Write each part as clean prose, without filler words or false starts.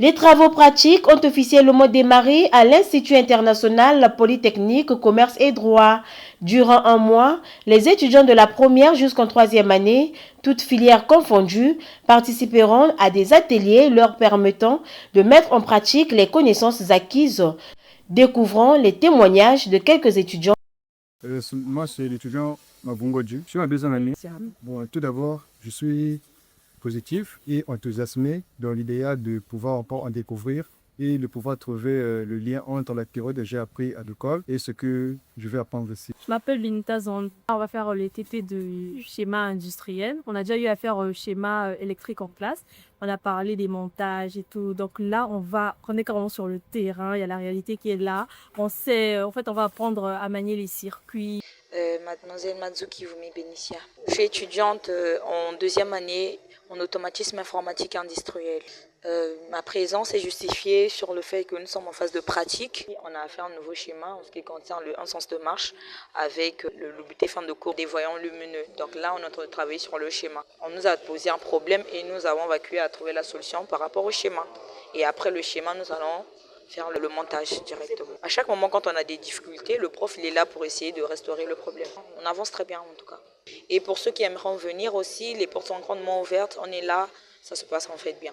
Les travaux pratiques ont officiellement démarré à l'Institut international polytechnique, commerce et droit. Durant un mois, les étudiants de la première jusqu'en troisième année, toutes filières confondues, participeront à des ateliers leur permettant de mettre en pratique les connaissances acquises. Découvrons les témoignages de quelques étudiants. Moi, c'est l'étudiant Mavungo Dieu. Je suis en deuxième année. Bon, tout d'abord, je suis positif et enthousiasmé dans l'idéal de pouvoir encore en découvrir et de pouvoir trouver le lien entre la théorie que j'ai appris à l'école et ce que je vais apprendre ici. Je m'appelle Binita Zand. On va faire les TP de schéma industriel. On a déjà eu à faire schéma électrique en classe. On a parlé des montages et tout. Donc là, on est carrément sur le terrain. Il y a la réalité qui est là. On sait, en fait, on va apprendre à manier les circuits. Mademoiselle Mazuki Vumi Benicia. Je suis étudiante en deuxième année en automatisme informatique industriel. Ma présence est justifiée sur le fait que nous sommes en phase de pratique. On a fait un nouveau schéma en ce qui concerne un sens de marche avec le but fin de cours des voyants lumineux. Donc là, on est en train de travailler sur le schéma. On nous a posé un problème et nous avons vaincu à trouver la solution par rapport au schéma. Et après le schéma, nous allons faire le montage directement. À chaque moment, quand on a des difficultés, le prof il est là pour essayer de restaurer le problème. On avance très bien en tout cas. Et pour ceux qui aimeront venir aussi, les portes sont grandement ouvertes. On est là, ça se passe en fait bien.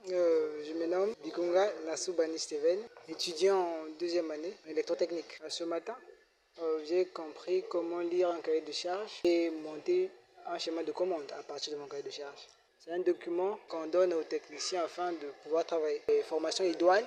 Je me nomme Bikunga Nasoubani Steven, étudiant en deuxième année en électrotechnique. Ce matin, j'ai compris comment lire un cahier de charge et monter un schéma de commande à partir de mon cahier de charge. C'est un document qu'on donne aux techniciens afin de pouvoir travailler. Les formations idoines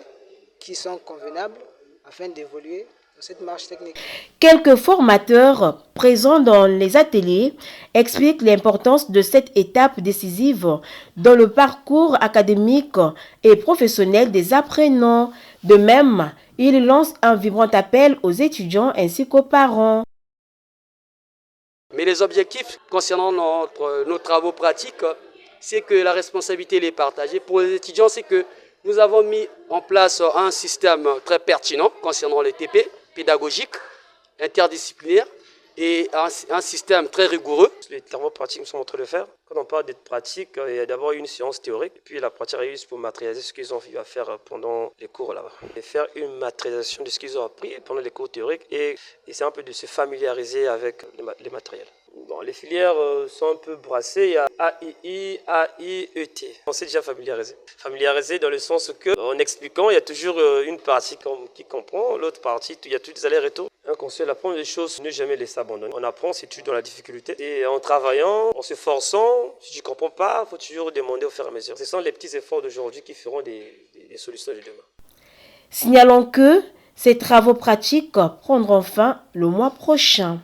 qui sont convenables afin d'évoluer dans cette marche technique. Quelques formateurs présents dans les ateliers expliquent l'importance de cette étape décisive dans le parcours académique et professionnel des apprenants. De même, ils lancent un vibrant appel aux étudiants ainsi qu'aux parents. Mais les objectifs concernant nos travaux pratiques, c'est que la responsabilité est partagée. Pour les étudiants, c'est que nous avons mis en place un système très pertinent concernant les TP, pédagogiques, interdisciplinaires, et un système très rigoureux. Les travaux pratiques nous sont en train de faire. Quand on parle de pratique, il y a d'abord une séance théorique, puis la pratique réussie pour matérialiser ce qu'ils ont eu à faire pendant les cours là-bas. Et faire une matérialisation de ce qu'ils ont appris pendant les cours théoriques et c'est un peu de se familiariser avec les matériels. Bon, les filières sont un peu brassées, il y a AII, AIET. On s'est déjà familiarisé. Familiarisé dans le sens que, en expliquant, il y a toujours une partie qui comprend, l'autre partie, il y a tous les allers-retours. Un conseil, la première des choses, ne jamais laisser abandonner. On apprend, c'est toujours dans la difficulté. Et en travaillant, en se forçant, si tu ne comprends pas, il faut toujours demander au fur et à mesure. Ce sont les petits efforts d'aujourd'hui qui feront des solutions de demain. Signalons que ces travaux pratiques prendront fin le mois prochain.